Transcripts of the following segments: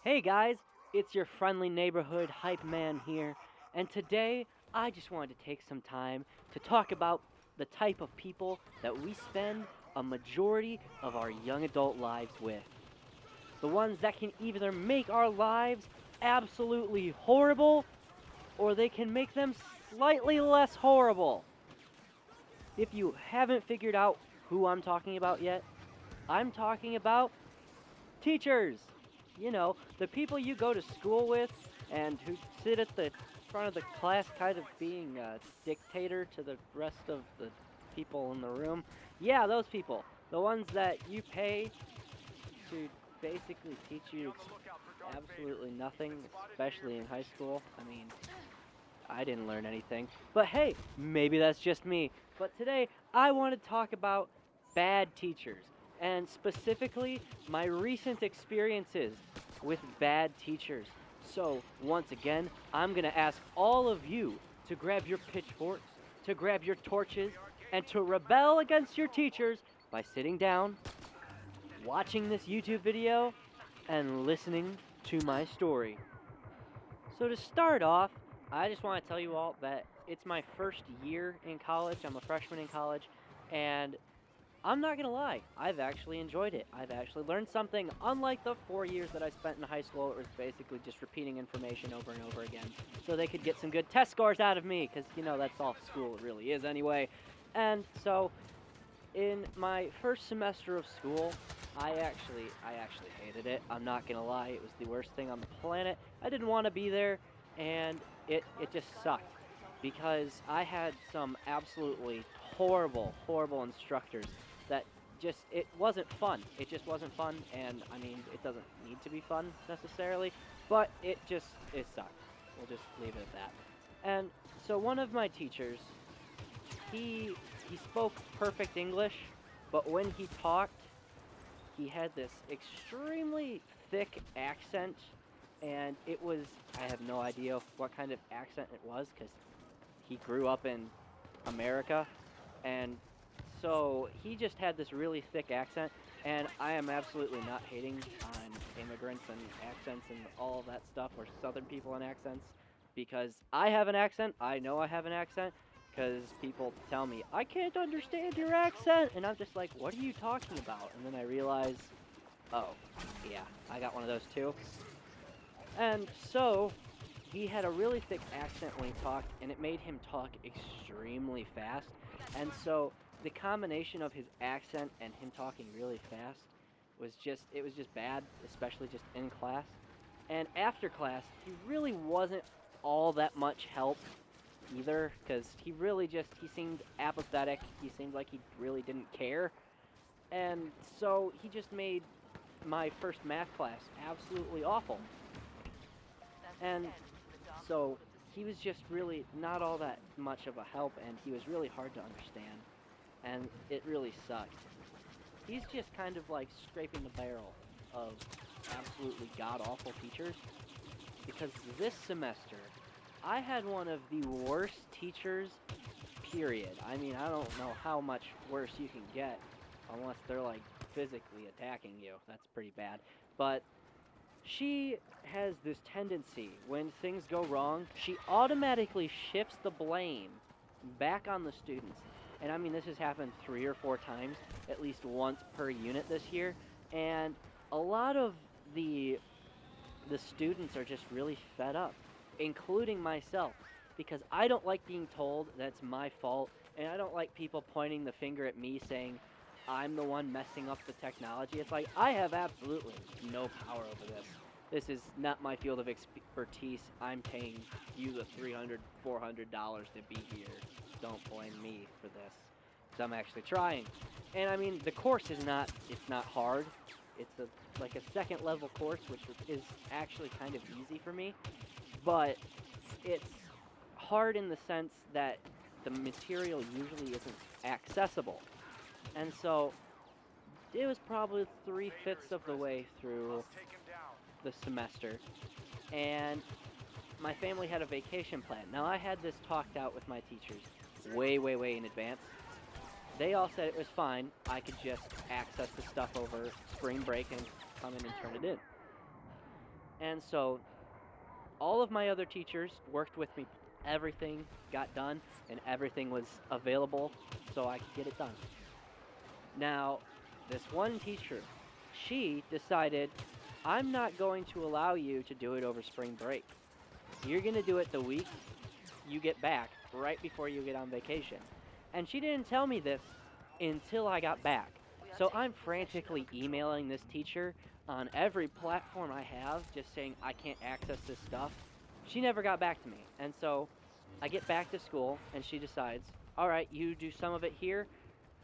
Hey guys, it's your friendly neighborhood hype man here, and today I just wanted to take some time to talk about the type of people that we spend a majority of our young adult lives with. The ones that can either make our lives absolutely horrible or they can make them slightly less horrible. If you haven't figured out who I'm talking about yet, I'm talking about teachers. You know, the people you go to school with and who sit at the front of the class kind of being a dictator to the rest of the people in the room. Yeah, those people. The ones that you pay to basically teach you absolutely nothing, especially in high school. I mean, I didn't learn anything. But hey, maybe that's just me. But today, I want to talk about bad teachers, and specifically my recent experiences with bad teachers. So, once again, I'm going to ask all of you to grab your pitchforks, to grab your torches, and to rebel against your teachers by sitting down, watching this YouTube video, and listening to my story. So to start off, I just want to tell you all that it's my first year in college. I'm a freshman in college, and I'm not going to lie, I've actually enjoyed it. I've actually learned something, unlike the 4 years that I spent in high school. It was basically just repeating information over and over again so they could get some good test scores out of me, because, that's all school really is anyway. And so in my first semester of school, I actually hated it. I'm not gonna lie, it was the worst thing on the planet. I didn't want to be there, and it just sucked because I had some absolutely horrible instructors that just it wasn't fun. It just wasn't fun, and I mean it doesn't need to be fun necessarily, but it sucked. We'll just leave it at that. And so one of my teachers, he spoke perfect English, but when he talked, he had this extremely thick accent, and I have no idea what kind of accent it was because he grew up in America, and so he just had this really thick accent, and I am absolutely not hating on immigrants and accents and all of that stuff, or Southern people and accents, because I have an accent. I know I have an accent because people tell me, I can't understand your accent, and I'm just like, what are you talking about? And then I realize, oh, yeah, I got one of those too. And so he had a really thick accent when he talked, and it made him talk extremely fast. And so the combination of his accent and him talking really fast it was just bad, especially just in class. And after class, he really wasn't all that much help either, because he seemed apathetic. He seemed like he really didn't care. And so he just made my first math class absolutely awful. And so he was just really not all that much of a help, and he was really hard to understand, and it really sucked. He's just kind of like scraping the barrel of absolutely god awful teachers, because this semester I had one of the worst teachers, period. I mean, I don't know how much worse you can get unless they're like physically attacking you. That's pretty bad. But she has this tendency when things go wrong, she automatically shifts the blame back on the students. And I mean, this has happened 3 or 4 times, at least once per unit this year. And a lot of the the students are just really fed up, including myself, because I don't like being told that's my fault, and I don't like people pointing the finger at me saying I'm the one messing up the technology. It's like I have absolutely no power over this. This is not my field of expertise. I'm paying you the $300, $400 to be here. Don't blame me for this, because I'm actually trying. And I mean, the course it's not hard. It's like a second level course, which is actually kind of easy for me, but it's hard in the sense that the material usually isn't accessible. And so it was probably 3/5 of the way through the semester, and my family had a vacation plan. Now, I had this talked out with my teachers way in advance. They all said it was fine. I could just access the stuff over spring break and come in and turn it in. And so all of my other teachers worked with me. Everything got done and everything was available so I could get it done. Now, this one teacher, she decided, I'm not going to allow you to do it over spring break. You're going to do it the week you get back, right before you get on vacation. And she didn't tell me this until I got back. So I'm frantically emailing this teacher on every platform I have, just saying I can't access this stuff. She never got back to me. And so I get back to school, and she decides, all right, you do some of it here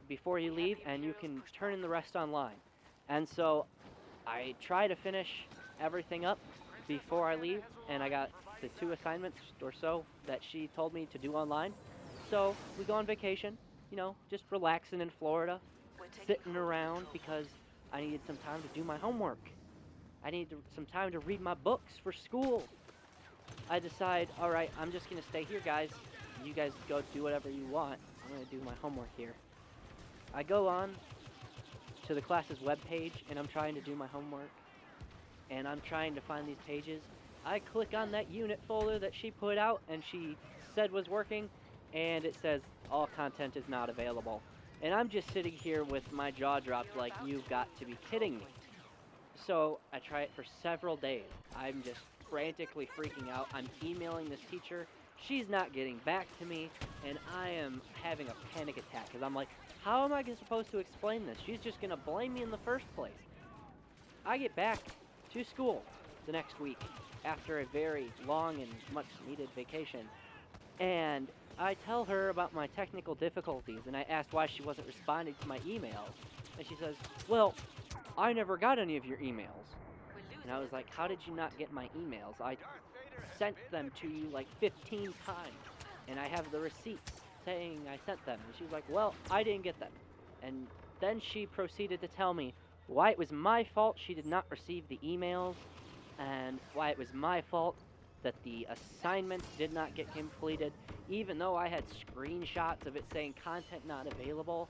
before you leave, and you can turn in the rest online. And so I try to finish everything up before I leave, and I got the 2 assignments or so that she told me to do online. So we go on vacation, just relaxing in Florida, sitting around because I needed some time to do my homework. I needed some time to read my books for school. I decide, all right, I'm just going to stay here, guys. You guys go do whatever you want. I'm going to do my homework here. I go on to the class's webpage, and I'm trying to do my homework. And I'm trying to find these pages. I click on that unit folder that she put out and she said was working, and it says all content is not available. And I'm just sitting here with my jaw dropped like, you've got to be kidding me. So I try it for several days. I'm just frantically freaking out. I'm emailing this teacher. She's not getting back to me, and I am having a panic attack because I'm like, how am I supposed to explain this? She's just going to blame me in the first place. I get back to school the next week after a very long and much needed vacation, and I tell her about my technical difficulties, and I asked why she wasn't responding to my emails, and she says, well, I never got any of your emails. And I was like, how did you not get my emails? I sent them to you like 15 times, and I have the receipts saying I sent them. And she was like, well, I didn't get them. And then she proceeded to tell me why it was my fault she did not receive the emails, and why it was my fault that the assignment did not get completed, even though I had screenshots of it saying content not available.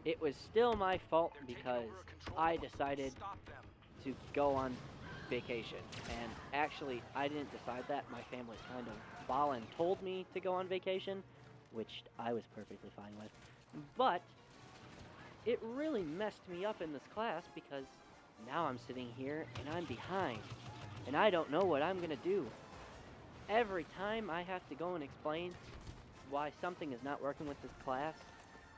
It was still my fault because I decided to go on vacation. And actually, I didn't decide that. My family kind of voluntold me to go on vacation, which I was perfectly fine with. But it really messed me up in this class because now I'm sitting here and I'm behind. And I don't know what I'm going to do. Every time I have to go and explain why something is not working with this class,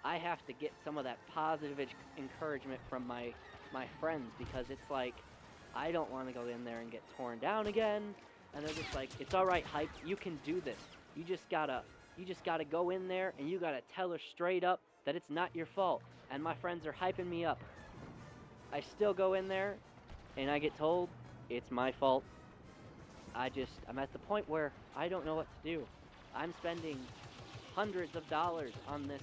I have to get some of that positive encouragement from my friends, because it's like, I don't want to go in there and get torn down again. And they're just like, it's all right, Hype, you can do this. You just gotta go in there and you gotta tell her straight up that it's not your fault. And my friends are hyping me up. I still go in there and I get told it's my fault. I'm at the point where I don't know what to do. I'm spending hundreds of dollars on this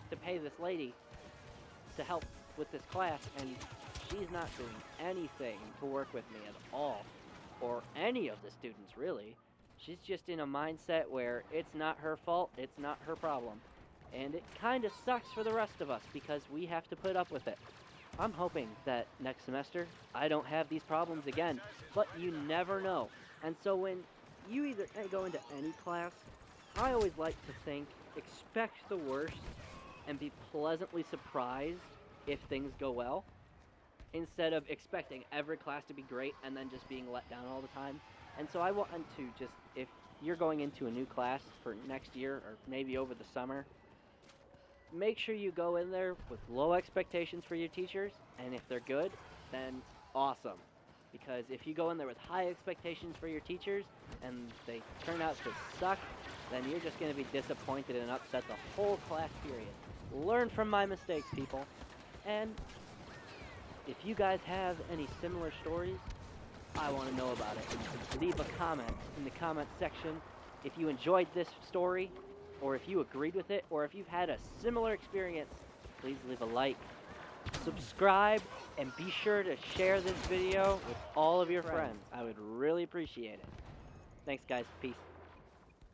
to pay this lady to help with this class, and she's not doing anything to work with me at all, or any of the students really. She's just in a mindset where it's not her fault, it's not her problem, and it kind of sucks for the rest of us because we have to put up with it. I'm hoping that next semester I don't have these problems again, but you never know. And so when you either go into any class, I always like to think, expect the worst and be pleasantly surprised if things go well, instead of expecting every class to be great and then just being let down all the time. And so I want to just, if you're going into a new class for next year or maybe over the summer, make sure you go in there with low expectations for your teachers, and if they're good, then awesome. Because if you go in there with high expectations for your teachers and they turn out to suck, then you're just going to be disappointed and upset the whole class period. Learn from my mistakes, people. And if you guys have any similar stories, I want to know about it. Leave a comment in the comment section if you enjoyed this story, or if you agreed with it, or if you've had a similar experience. Please leave a like, subscribe, and be sure to share this video with all of your friends. I would really appreciate it. Thanks, guys. Peace.